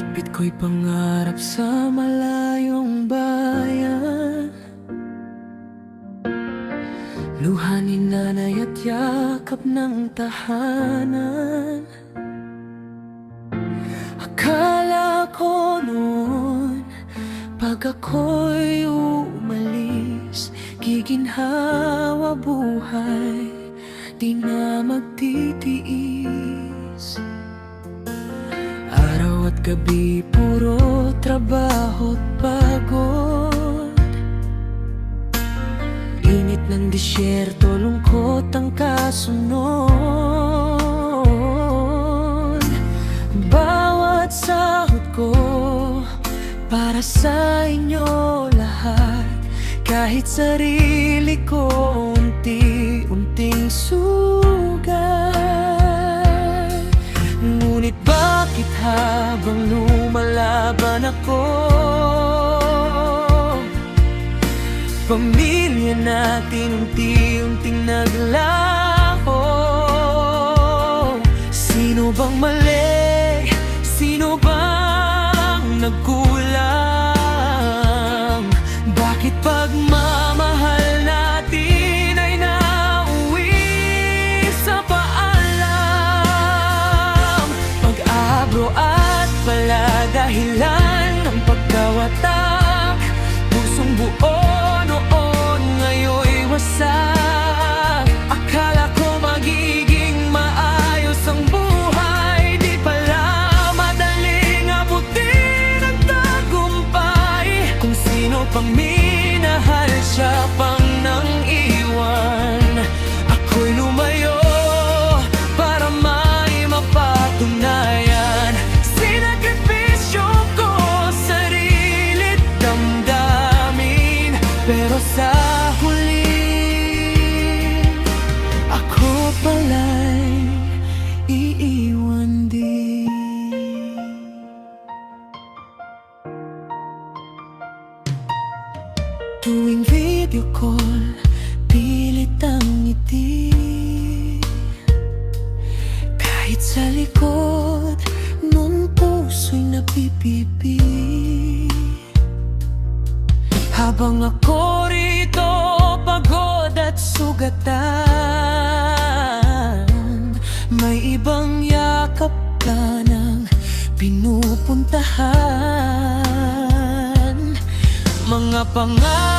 Bit ko'y pangarap sa malayong bayan, luha ni nanay at yakap ng tahanan. Akala ko noon, pag ako'y umalis, giginhawa buhay, di na magtitiis. Araw at gabi, puro trabaho't pagod. Init ng disyerto, lungkot ang kasunod. Bawat sahod ko para sa inyo lahat, kahit sarili ko unti-unting sugat. Ngunit bakit habang lumalaban ako, pamilya natin unti-unting naglaho? Sino bang mali? Sino bang nagkulang? Bakit pagmamahal natin ay nauwi sa paalam? Pag-abro at pala dahilan ng pagkawatak, pusong buo noon ngayon'y wasak. Akala ko magiging maayos ang buhay, di pala madaling abutin ang tagumpay. Kung sino pang minahal, siya pang nang iwan. Ako'y lumayo para may mapatunayan. Sinakripisyo ko sarili't damdamin, pero sa huli ako pala'y iiwan din. Tuwing video call, pilit ang ngiti, kahit sa likod nun puso'y napipipi. Habang ako rito pagod at sugatan, may ibang yakap ka ng pinupuntahan. Mga pangarap